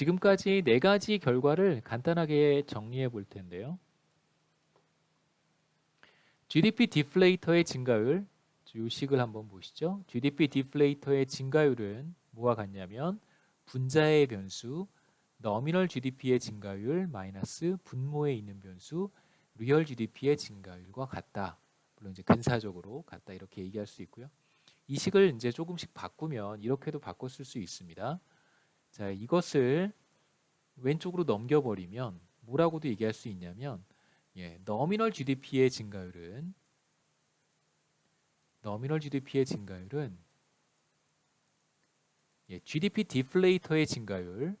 지금까지 네 가지 결과를 간단하게 정리해 볼 텐데요. GDP 디플레이터의 증가율, 이 식을 한번 보시죠. GDP 디플레이터의 증가율은 뭐와 같냐면 분자의 변수, 너미널 GDP의 증가율 마이너스 분모에 있는 변수, 리얼 GDP의 증가율과 같다. 물론 이제 근사적으로 같다 이렇게 얘기할 수 있고요. 이 식을 이제 조금씩 바꾸면 이렇게도 바꿨을 수 있습니다. 자, 이것을 왼쪽으로 넘겨버리면 뭐라고도 얘기할 수 있냐면 너미널 GDP의 증가율은 GDP 디플레이터의 증가율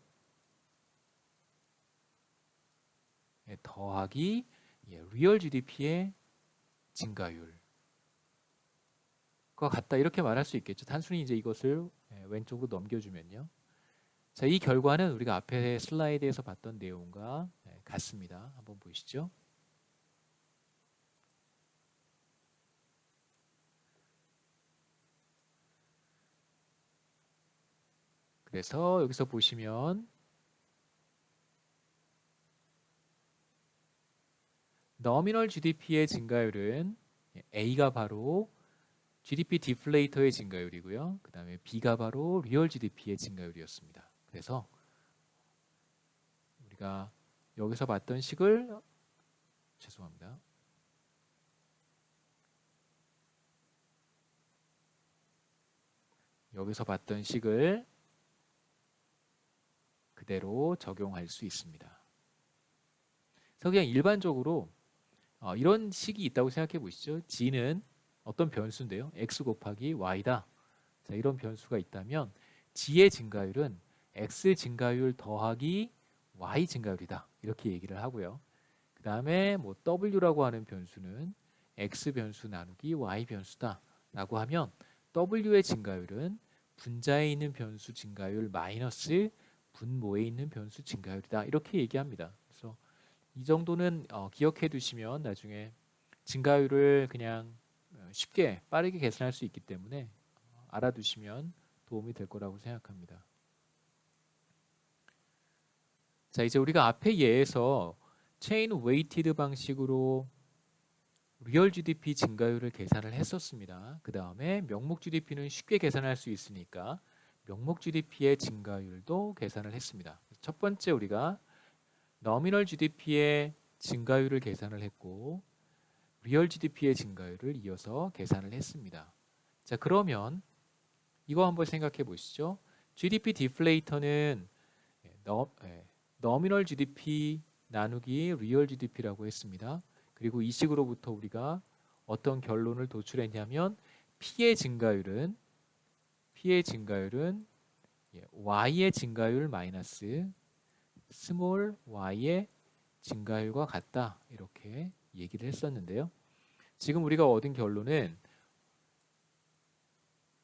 더하기 리얼 GDP의 증가율과 같다 이렇게 말할 수 있겠죠. 단순히 이제 이것을 왼쪽으로 넘겨주면요. 자, 이 결과는 우리가 앞에 슬라이드에서 봤던 내용과 같습니다. 한번 보시죠. 그래서 여기서 보시면 너미널 GDP의 증가율은 A가 바로 GDP 디플레이터의 증가율이고요. 그 다음에 B가 바로 리얼 GDP의 증가율이었습니다. 그래서 우리가 여기서 봤던 식을 그대로 적용할 수 있습니다. 그래서 그냥 일반적으로 이런 식이 있다고 생각해 보시죠. G는 어떤 변수인데요. X 곱하기 Y다. 자, 이런 변수가 있다면 G의 증가율은 X 증가율 더하기 Y 증가율이다. 이렇게 얘기를 하고요. 그 다음에 뭐 W라고 하는 변수는 X 변수 나누기 Y 변수다. 라고 하면 W의 증가율은 분자에 있는 변수 증가율 마이너스 분모에 있는 변수 증가율이다. 이렇게 얘기합니다. 그래서 이 정도는 기억해 두시면 나중에 증가율을 그냥 쉽게 빠르게 계산할 수 있기 때문에 알아두시면 도움이 될 거라고 생각합니다. 자, 이제 우리가 앞의 예에서 체인 웨이티드 방식으로 리얼 GDP 증가율을 계산을 했었습니다. 그 다음에 명목 GDP는 쉽게 계산할 수 있으니까 명목 GDP의 증가율도 계산을 했습니다. 첫 번째 우리가 너미널 GDP의 증가율을 계산을 했고 리얼 GDP의 증가율을 이어서 계산을 했습니다. 자, 그러면 이거 한번 생각해 보시죠. GDP 디플레이터는 너미널 GDP 나누기 리얼 GDP라고 했습니다. 그리고 이 식으로부터 우리가 어떤 결론을 도출했냐면 P의 증가율은 Y의 증가율 마이너스 스몰 y의 증가율과 같다. 이렇게 얘기를 했었는데요. 지금 우리가 얻은 결론은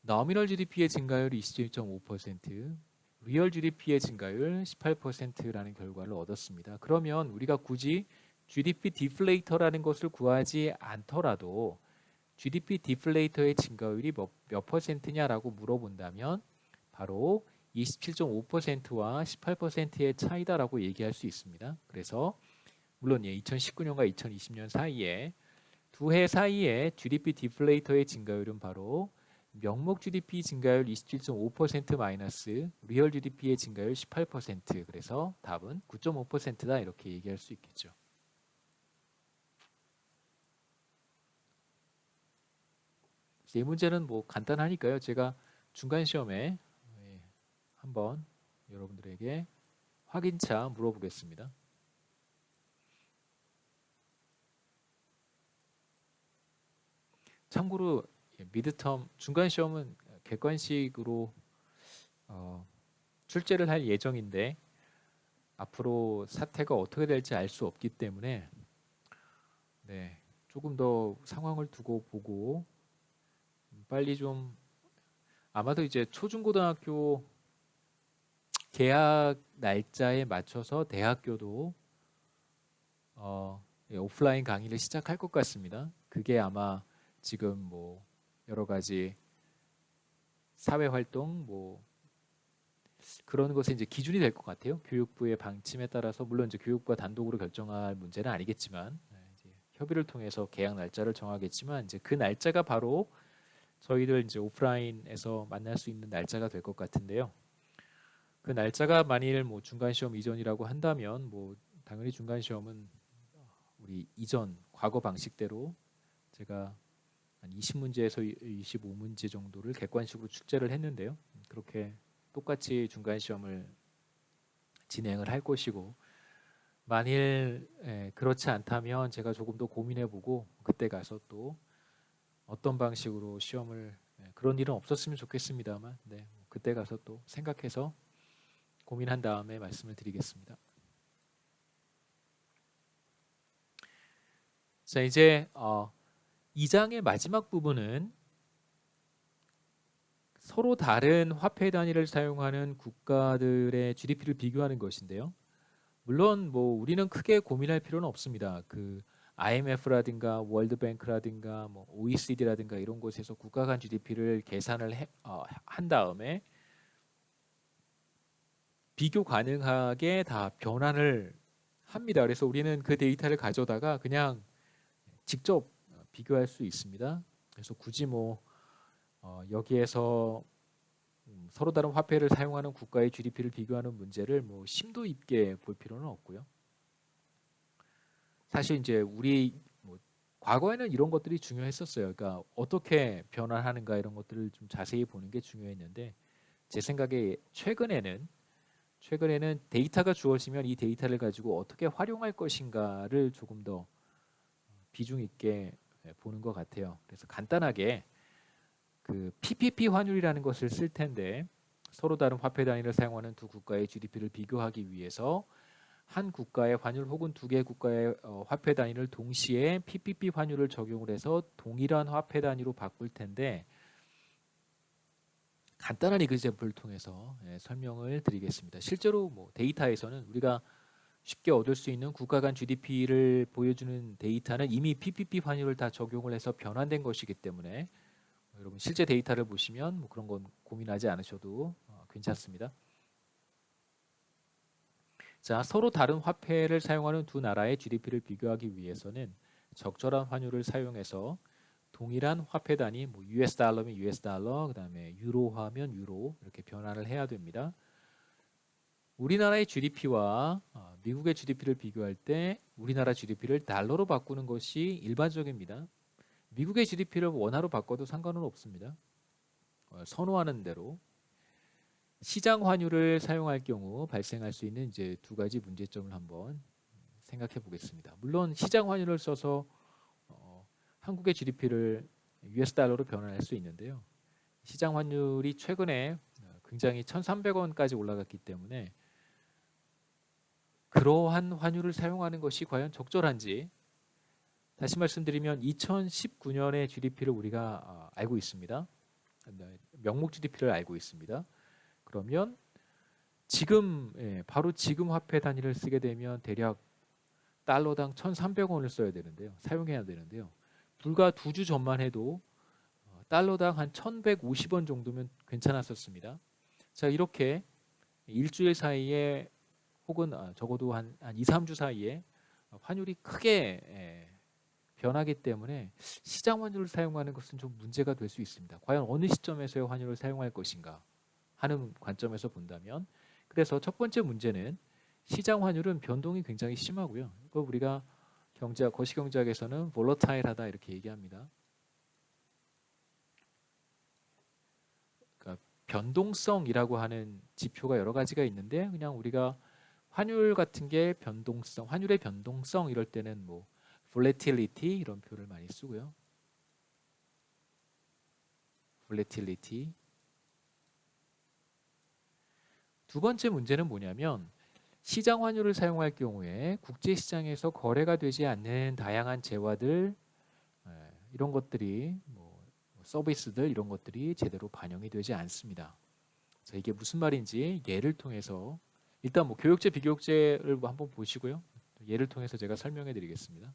너미널 GDP의 증가율이 27.5%, 리얼 GDP의 증가율 18%라는 결과를 얻었습니다. 그러면 우리가 굳이 GDP 디플레이터라는 것을 구하지 않더라도 GDP 디플레이터의 증가율이 몇 퍼센트냐라고 물어본다면 바로 27.5%와 18%의 차이다라고 얘기할 수 있습니다. 그래서 물론 2019년과 2020년 사이에 두 해 사이에 GDP 디플레이터의 증가율은 바로 명목 GDP 증가율 27.5% 마이너스 리얼 GDP의 증가율 18%. 그래서 답은 9.5%다 이렇게 얘기할 수 있겠죠. 이 문제는 뭐 간단하니까요. 제가 중간 시험에 한번 여러분들에게 확인차 물어보겠습니다. 참고로 미드텀 중간 시험은 객관식으로 출제를 할 예정인데 앞으로 사태가 어떻게 될지 알 수 없기 때문에 조금 더 상황을 두고 보고 빨리 좀 아마도 이제 초중고등학교 개학 날짜에 맞춰서 대학교도 오프라인 강의를 시작할 것 같습니다. 그게 아마 지금 뭐 여러 가지 사회 활동 뭐 그런 것에 이제 기준이 될 것 같아요. 교육부의 방침에 따라서 물론 이제 교육부가 단독으로 결정할 문제는 아니겠지만 이제 협의를 통해서 계약 날짜를 정하겠지만 이제 그 날짜가 바로 저희들 이제 오프라인에서 만날 수 있는 날짜가 될 것 같은데요. 그 날짜가 만일 뭐 중간 시험 이전이라고 한다면 뭐 당연히 중간 시험은 우리 이전 과거 방식대로 제가 한 20문제에서 25문제 정도를 객관식으로 출제를 했는데요. 그렇게 똑같이 중간 시험을 진행을 할 것이고 만일 그렇지 않다면 제가 조금 더 고민해보고 그때 가서 또 어떤 방식으로 시험을 그런 일은 없었으면 좋겠습니다만 그때 가서 또 생각해서 고민한 다음에 말씀을 드리겠습니다. 자 이제 2장의 마지막 부분은 서로 다른 화폐 단위를 사용하는 국가들의 GDP를 비교하는 것인데요. 물론 뭐 우리는 크게 고민할 필요는 없습니다. 그 IMF라든가 월드뱅크라든가 뭐 OECD라든가 이런 곳에서 국가 간 GDP를 계산을 한 다음에 비교 가능하게 다 변환을 합니다. 그래서 우리는 그 데이터를 가져다가 그냥 직접 비교할 수 있습니다. 그래서 굳이 뭐 여기에서 서로 다른 화폐를 사용하는 국가의 GDP를 비교하는 문제를 뭐 심도 있게 볼 필요는 없고요. 사실 이제 우리 뭐 과거에는 이런 것들이 중요했었어요. 그러니까 어떻게 변환하는가 이런 것들을 좀 자세히 보는 게 중요했는데 제 생각에 최근에는 데이터가 주어지면 이 데이터를 가지고 어떻게 활용할 것인가를 조금 더 비중 있게 보는 것 같아요. 그래서 간단하게 그 PPP 환율이라는 것을 쓸 텐데 서로 다른 화폐 단위를 사용하는 두 국가의 GDP를 비교하기 위해서 한 국가의 환율 혹은 두 개 국가의 화폐 단위를 동시에 PPP 환율을 적용을 해서 동일한 화폐 단위로 바꿀 텐데 간단한 이그잼플을 통해서 설명을 드리겠습니다. 실제로 뭐 데이터에서는 우리가 쉽게 얻을 수 있는 국가 간 GDP를 보여주는 데이터는 이미 PPP 환율을 다 적용을 해서 변환된 것이기 때문에 여러분 실제 데이터를 보시면 뭐 그런 건 고민하지 않으셔도 괜찮습니다. 자, 서로 다른 화폐를 사용하는 두 나라의 GDP를 비교하기 위해서는 적절한 환율을 사용해서 동일한 화폐 단위, 뭐 US 달러면 US 달러, 그다음에 유로화면 유로 이렇게 변환을 해야 됩니다. 우리나라의 GDP와 미국의 GDP를 비교할 때 우리나라 GDP를 달러로 바꾸는 것이 일반적입니다. 미국의 GDP를 원화로 바꿔도 상관은 없습니다. 선호하는 대로 시장 환율을 사용할 경우 발생할 수 있는 이제 두 가지 문제점을 한번 생각해 보겠습니다. 물론 시장 환율을 써서 한국의 GDP를 US 달러로 변환할 수 있는데요. 시장 환율이 최근에 굉장히 1,300원까지 올라갔기 때문에 그러한 환율을 사용하는 것이 과연 적절한지 다시 말씀드리면 2019년의 GDP를 우리가 알고 있습니다. 명목 GDP를 알고 있습니다. 그러면 지금 바로 지금 화폐 단위를 쓰게 되면 대략 달러당 1,300원을 써야 되는데요. 사용해야 되는데요. 불과 2주 전만 해도 달러당 한 1,150원 정도면 괜찮았었습니다. 자, 이렇게 일주일 사이에 혹은 적어도 한 2, 3주 사이에 환율이 크게 변하기 때문에 시장 환율을 사용하는 것은 좀 문제가 될 수 있습니다. 과연 어느 시점에서의 환율을 사용할 것인가 하는 관점에서 본다면 그래서 첫 번째 문제는 시장 환율은 변동이 굉장히 심하고요. 이거 우리가 거시경제학에서는 볼러타일하다 이렇게 얘기합니다. 그러니까 변동성이라고 하는 지표가 여러 가지가 있는데 그냥 우리가 환율 같은 게 변동성, 환율의 변동성 이럴 때는 뭐 volatility 이런 표를 많이 쓰고요. volatility. 두 번째 문제는 뭐냐면 시장 환율을 사용할 경우에 국제 시장에서 거래가 되지 않는 다양한 재화들 이런 것들이 뭐 서비스들 이런 것들이 제대로 반영이 되지 않습니다. 자, 이게 무슨 말인지 예를 통해서 일단 뭐 교육제 비교육제를 한번 보시고요. 예를 통해서 제가 설명해 드리겠습니다.